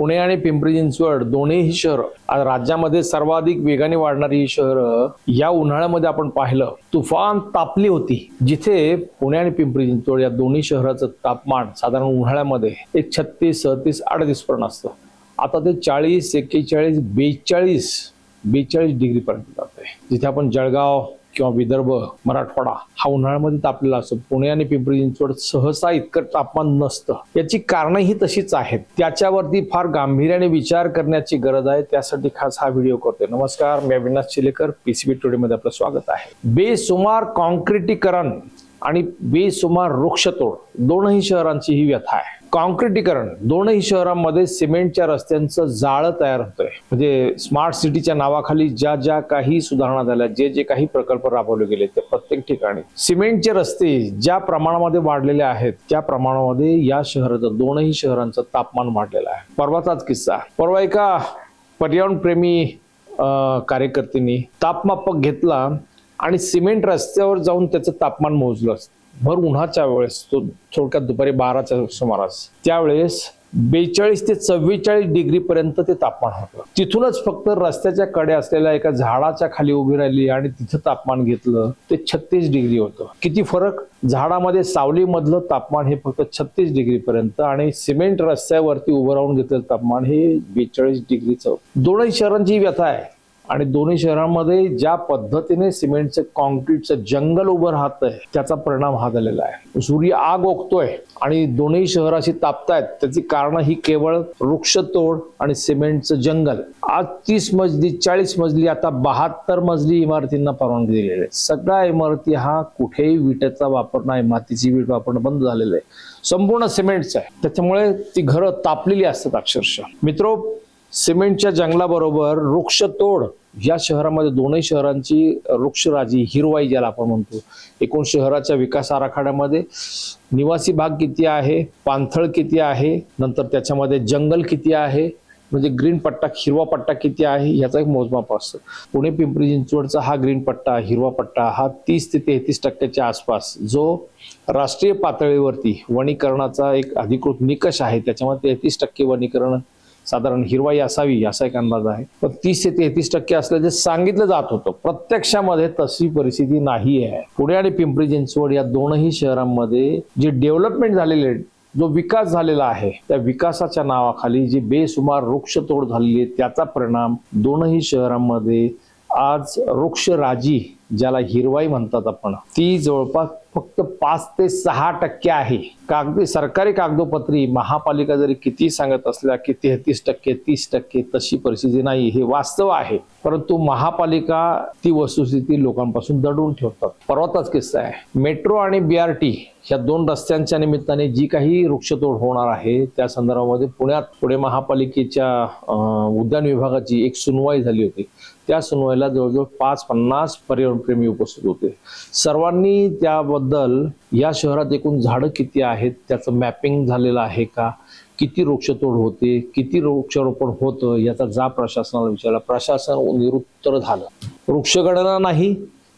पुणे आणि पिंपरी चिंचवड दोन्ही शहर आज राज्यामध्ये सर्वाधिक वेगाने वाढणारी ही शहरं या उन्हाळ्यामध्ये आपण पाहिलं तुफान तापली होती, जिथे पुणे आणि पिंपरी चिंचवड या दोन्ही शहराचं तापमान साधारण उन्हाळ्यामध्ये एक 36, 37, 38 पर्यंत असतं. आता ते 40, 41, 42 डिग्री पर्यंत जाते. जिथे आपण जळगाव किंवा विदर्भ, मराठवाडा हा उन्हाळ्यामध्ये तापलेला असतो, पुणे आणि पिंपरी चिंचवड सहसा इतकं तापमान नसतं. याची कारणंही तशीच आहेत. त्याच्यावरती फार गांभीर्याने विचार करण्याची गरज आहे. त्यासाठी खास हा व्हिडिओ करतोय. नमस्कार, मी अविनाश चिलेकर, पीसीबी टुडे मध्ये आपलं स्वागत आहे. बेसुमार कॉन्क्रिटीकरण आणि बेसुमार वृक्षतोड दोनही शहरांची ही व्यथा आहे. कॉन्क्रिटीकरण, दोनही शहरांमध्ये सिमेंटच्या रस्त्यांचं जाळं तयार होतंय. म्हणजे स्मार्ट सिटीच्या नावाखाली ज्या काही सुधारणा झाल्या, जे काही प्रकल्प राबवले गेले, ते प्रत्येक ठिकाणी सिमेंटचे रस्ते ज्या प्रमाणामध्ये वाढलेले आहेत त्या प्रमाणामध्ये या शहराचं, दोनही शहरांचं तापमान वाढलेलं आहे. परवाचाच किस्सा, परवा एका पर्यावरणप्रेमी कार्यकर्त्यांनी तापमापक घेतला आणि सिमेंट रस्त्यावर जाऊन त्याचं तापमान मोजलं. भर उन्हाच्या वेळेस, तो थोडक्यात दुपारी 12च्या सुमारास, त्यावेळेस 42 ते 44 डिग्री पर्यंत ते तापमान होतं. तिथूनच फक्त रस्त्याच्या कडे असलेल्या एका झाडाच्या खाली उभी राहिली आणि तिथं तापमान घेतलं, ते 36 डिग्री होतं. किती फरक! झाडामध्ये सावलीमधलं तापमान हे फक्त 36 डिग्री पर्यंत आणि सिमेंट रस्त्यावरती उभं राहून घेतलेलं तापमान हे 42 डिग्रीचं. दोनही शहरांची व्यथा आहे. आणि दोन्ही शहरांमध्ये ज्या पद्धतीने सिमेंटचं, कॉन्क्रीटचं जंगल उभं राहतंय त्याचा परिणाम हा झालेला आहे. सूर्य आग ओकतोय आणि दोन्ही शहर अशी तापतायत. त्याची कारणं ही केवळ वृक्षतोड आणि सिमेंटचं जंगल. आज 30 मजली, 40 मजली, आता 72 मजली इमारतींना परवानगी दिलेली आहे. सगळ्या इमारती हा कुठेही विटेचा वापर नाही, मातीची वीट वापरणं बंद झालेलं आहे. संपूर्ण सिमेंटचं आहे. त्याच्यामुळे ती घरं तापलेली असतात अक्षरशः. मित्रो, सिमेंटच्या जंगलाबरोबर वृक्षतोड या शहरामध्ये, दोनही शहरांची वृक्षराजी, हिरवाई ज्याला आपण म्हणतो, एकूण शहराच्या विकास आराखड्यामध्ये निवासी भाग किती आहे, पाणथळ किती आहे, नंतर त्याच्यामध्ये जंगल किती आहे, म्हणजे ग्रीन पट्टा, हिरवा पट्टा किती आहे, याचा एक मोजमाप असतं. पुणे पिंपरी चिंचवडचा हा ग्रीन पट्टा, हिरवा पट्टा हा 30 ते 33% आसपास, जो राष्ट्रीय पातळीवरती वनीकरणाचा एक अधिकृत निकष आहे, त्याच्यामध्ये 33% वनीकरण साधारण हिरवाई असावी असा एक अंदाज आहे. पण 30 ते 33% असल्याचे सांगितलं जात होतं. प्रत्यक्षामध्ये तशी परिस्थिती नाही आहे. पुणे आणि पिंपरी चिंचवड या दोनही शहरांमध्ये जे डेव्हलपमेंट झालेले, जो विकास झालेला आहे, त्या विकासाच्या नावाखाली जी बेसुमार वृक्षतोड झालेली आहे, त्याचा परिणाम दोनही शहरांमध्ये आज वृक्षराजी, ज्याला हिरवाई म्हणतात आपण, ती जवळपास फक्त 5 ते 6% आहे. सरकारी कागदोपत्री महापालिका जरी किती सांगत असल्या की 33%, 30%, तशी परिस्थिती नाही, हे वास्तव आहे. परंतु महापालिका ती वस्तुस्थिती लोकांपासून दडवून ठेवतात. परवाचाच किस्सा आहे. मेट्रो आणि BRT ह्या दोन रस्त्यांच्या निमित्ताने जी काही वृक्षतोड होणार आहे त्या संदर्भामध्ये पुण्यात पुणे महापालिकेच्या उद्यान विभागाची एक सुनवाई झाली होती. त्या सुनवाईला जवळजवळ 50 पर्यावरणप्रेमी उपस्थित होते. सर्वांनी त्याबद्दल या शहरात एकूण झाडं किती आहेत त्याचं मॅपिंग झालेलं आहे का, किती वृक्षतोड होते, किती वृक्षारोपण होतं, याचा जाब प्रशासनाला विचारला. प्रशासन निरुत्तर झालं. वृक्षगणना नाही,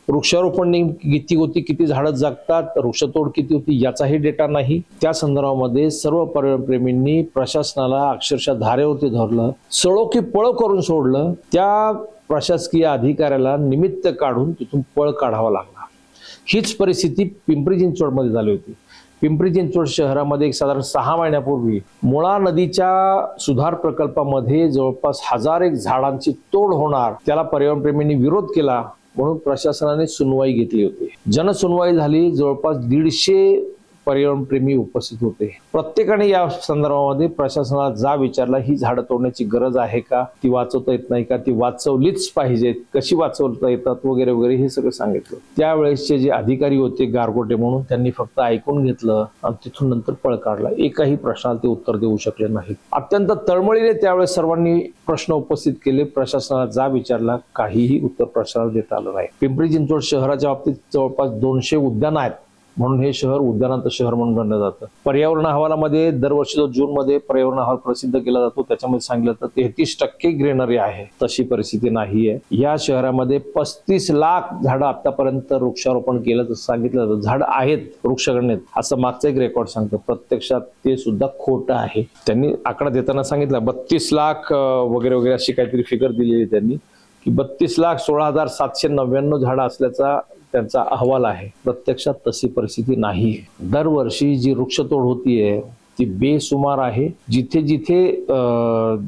वृक्षारोपण किती होती, किती झाडं जगतात, वृक्षतोड किती होती याचाही डेटा नाही. त्या संदर्भामध्ये सर्व पर्यावरणप्रेमींनी प्रशासनाला अक्षरशः धारेवरती धरलं, सळो की पळ करून सोडलं. त्या प्रशासकीय अधिकाऱ्याला निमित्त काढून तिथून पळ काढावा लागला. हीच परिस्थिती पिंपरी चिंचवडमध्ये झाली होती. पिंपरी चिंचवड शहरामध्ये एक साधारण 6 महिन्यापूर्वी मुळा नदीच्या सुधार प्रकल्पामध्ये जवळपास 1000 झाडांची तोड होणार, त्याला पर्यावरणप्रेमींनी विरोध केला म्हणून प्रशासनाने सुनवाई घेतली होती. जनसुनवाई झाली. जवळपास 150 पर्यावरणप्रेमी उपस्थित होते. प्रत्येकाने या संदर्भामध्ये प्रशासनाला जा विचारला, ही झाडं तोडण्याची गरज आहे का, ती वाचवता येत नाही का, ती वाचवलीच पाहिजेत, कशी वाचवता येतात वगैरे वगैरे हे सगळं सांगितलं. त्यावेळेसचे जे अधिकारी होते गारगोटे म्हणून, त्यांनी फक्त ऐकून घेतलं आणि तिथून नंतर पळ काढला. एकाही प्रश्नाला ते उत्तर देऊ शकले नाहीत. अत्यंत तळमळीने त्यावेळेस सर्वांनी प्रश्न उपस्थित केले. प्रशासनाला जा विचारला, काहीही उत्तर प्रशासनाला देता आलं नाही. पिंपरी चिंचवड शहराच्या बाबतीत जवळपास 200 उद्यान आहेत. म्हणून हे शहर उद्यानांचं शहर म्हणून गणलं जातं. पर्यावरण अहवालामध्ये दरवर्षी जो जून मध्ये पर्यावरण अहवाल प्रसिद्ध केला जातो त्याच्यामध्ये सांगितलं जातं 33% ग्रीनरी आहे. तशी परिस्थिती नाहीये. या शहरामध्ये 35 लाख झाडं आतापर्यंत वृक्षारोपण केलं तर सांगितलं जातं. झाड आहेत वृक्षगणनेत असं मागचं एक रेकॉर्ड सांगतं. प्रत्यक्षात ते सुद्धा खोटं आहे. त्यांनी आकडा देताना सांगितलं 32 लाख वगैरे वगैरे अशी काहीतरी फिगर दिलेली त्यांनी की 32,16,799 झाडं असल्याचा त्यांचा अहवाल आहे. प्रत्यक्षात तशी परिस्थिती नाही. दरवर्षी जी वृक्षतोड होतीये ती बेसुमार आहे. जिथे जिथे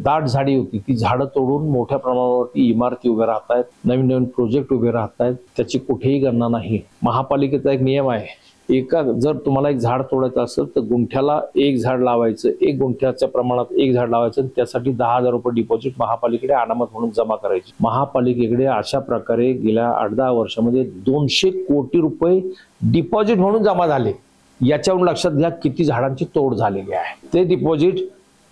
दाट झाडी होती ती झाडं तोडून मोठ्या प्रमाणावरती इमारती उभ्या राहत आहेत, नवीन नवीन प्रोजेक्ट उभे राहत आहेत. त्याची कुठेही गणना नाही. महापालिकेचा एक नियम आहे, जर तुम्हाला एक झाड तोडायचं असेल तर गुंठ्याला एक झाड लावायचं, 1 गुंठ्याच्या प्रमाणात 1 झाड लावायचं. त्यासाठी 10,000 रुपये डिपॉझिट महापालिकेकडे अनामत म्हणून जमा करायची. महापालिकेकडे अशा प्रकारे गेल्या 8-10 वर्षामध्ये 200 कोटी रुपये डिपॉझिट म्हणून जमा झाले. याच्यावरून लक्षात घ्या किती झाडांची तोड झालेली आहे. ते डिपॉझिट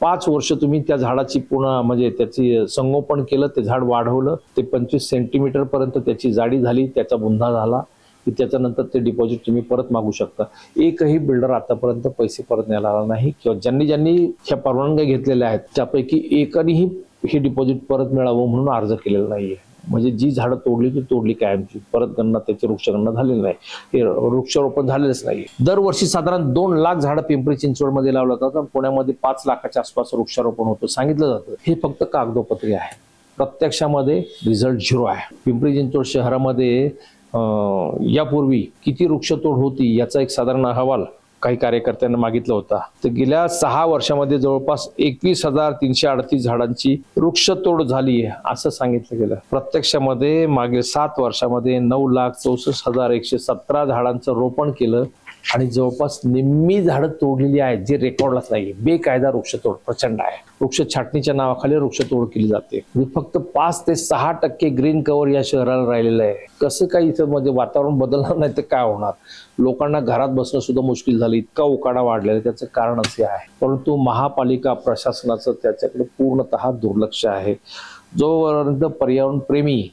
5 वर्ष तुम्ही त्या झाडाची पुन्हा म्हणजे त्याची संगोपन केलं, ते झाड वाढवलं, ते 25 सेंटीमीटर पर्यंत त्याची जाडी झाली, त्याचा बुंधा झाला की त्याच्यानंतर ते डिपॉझिट तुम्ही परत मागू शकता. एकही बिल्डर आतापर्यंत पैसे परत न्यायला आला नाही किंवा ज्यांनी ह्या परवानग्या घेतलेल्या आहेत त्यापैकी एकानेही हे डिपॉझिट परत मिळावं म्हणून अर्ज केलेला नाहीये. म्हणजे जी झाडं तोडली ती तोडली कायमची, परत गणना त्याची वृक्षगणना झालेली नाही, हे वृक्षारोपण झालेलंच नाही. दरवर्षी साधारण 2 लाख झाडं पिंपरी चिंचवडमध्ये लावलं जातात. पुण्यामध्ये 5 लाखाच्या आसपास वृक्षारोपण होतं सांगितलं जातं. हे फक्त कागदोपत्री आहे. प्रत्यक्षामध्ये रिझल्ट 0 आहे. पिंपरी चिंचवड शहरामध्ये यापूर्वी किती वृक्षतोड होती याचा एक साधारण अहवाल काही कार्यकर्त्यांना मागितला होता. तर गेल्या 6 वर्षामध्ये जवळपास 21,338 झाडांची वृक्षतोड झाली आहे असं सांगितलं गेलं. प्रत्यक्षामध्ये मागील 7 वर्षामध्ये 9,64,117 झाडांचं रोपण केलं आणि जवळपास निम्मी झाडं तोडलेली आहेत जे रेकॉर्डलाच नाही. बेकायदा वृक्षतोड प्रचंड आहे. वृक्ष छाटणीच्या नावाखाली वृक्षतोड केली जाते. म्हणजे फक्त 5 ते 6% ग्रीन कव्हर या शहराला राहिलेलं आहे. कसं काही इथं म्हणजे वातावरण बदलणार नाही तर काय होणार? लोकांना घरात बसणं सुद्धा मुश्किल झालं, इतका उकाडा वाढलेला आहे. त्याचं कारण असे आहे. परंतु महापालिका प्रशासनाचं त्याच्याकडे पूर्णतः दुर्लक्ष आहे. जोपर्यंत पर्यावरण प्रेमी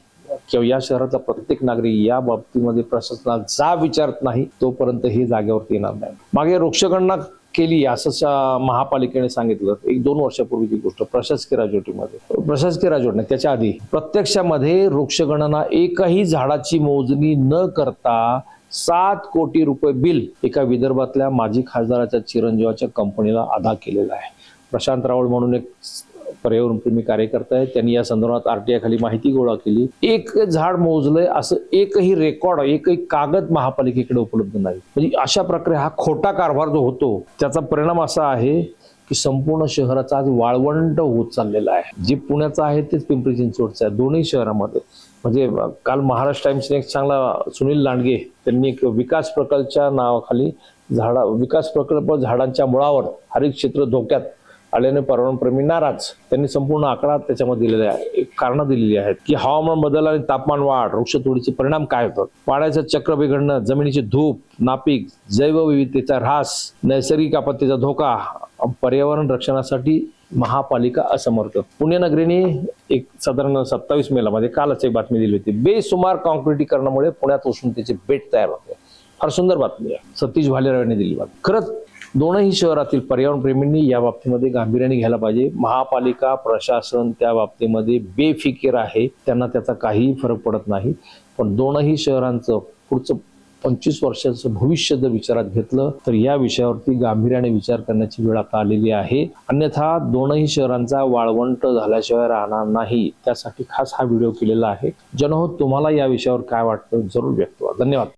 किंवा या शहराचा प्रत्येक नागरिक या बाबतीमध्ये प्रशासनाला जा विचारत नाही तोपर्यंत हे जागेवरती येणार नाही. मागे वृक्षगणना केली असं महापालिकेने सांगितलं 1-2 वर्षापूर्वीची गोष्ट. प्रशासकीय राजवट त्याच्या आधी प्रत्यक्षामध्ये वृक्षगणना एकही झाडाची मोजणी न करता 7 कोटी रुपये बिल एका विदर्भातल्या माजी खासदाराच्या चिरंजीवाच्या कंपनीला अदा केलेला आहे. प्रशांत रावळ म्हणून एक पर्यावरणप्रेमी कार्यकर्ता आहे. त्यांनी या संदर्भात RTI खाली माहिती गोळा केली. एक झाड मोजलंय असं एकही रेकॉर्ड, एकही कागद महापालिकेकडे उपलब्ध नाही. म्हणजे अशा प्रकारे हा खोटा कारभार जो होतो त्याचा परिणाम असा आहे की संपूर्ण शहराचा आज वाळवंट होत चाललेला आहे. जे पुण्याचं आहे तेच पिंपरी चिंचवडचं आहे. दोन्ही शहरामध्ये म्हणजे काल महाराष्ट्र टाइम्सने एक चांगला सुनील लांडगे त्यांनी एक विकास प्रकल्पाच्या नावाखाली विकास प्रकल्प झाडांच्या मुळावर हरित क्षेत्र धोक्यात आल्याने पर्यावरणप्रेमी नाराज. त्यांनी संपूर्ण आकडा त्याच्यामध्ये दिलेले आहे, कारणं दिलेली आहेत की हवामान बदल आणि तापमान वाढ, वृक्षतोडीचे परिणाम काय होतात, पाण्याचं चक्र बिघडणं, जमिनीची धूप, नापीक, जैवविविधतेचा ऱ्हास, नैसर्गिक आपत्तीचा धोका, पर्यावरण रक्षणासाठी महापालिका असमर्थ. पुणे नगरीने एक साधारण 27 मेला मध्ये कालच एक बातमी दिली होती. बेसुमार काँक्रिटीकरणामुळे पुण्यात उष्णतेचे बेट तयार होते. फार सुंदर बातमी आहे. सतीश भालेराव यांनी दिली बातमी. खरंच दोनही शहरातील पर्यावरणप्रेमींनी या बाबतीमध्ये गांभीर्याने घ्यायला पाहिजे. महापालिका प्रशासन त्या बाबतीमध्ये बेफिकीर आहे, त्यांना त्याचा काहीही फरक पडत नाही. पण दोनही शहरांचं पुढचं 25 वर्षाचं भविष्य जर विचारात घेतलं तर या विषयावरती गांभीर्याने विचार करण्याची वेळ आता आलेली आहे. अन्यथा दोनही शहरांचा वाळवंट झाल्याशिवाय राहणार नाही. त्यासाठी खास हा व्हिडिओ केलेला आहे. जनहो, तुम्हाला या विषयावर काय वाटतं जरूर व्यक्त व्हा. धन्यवाद.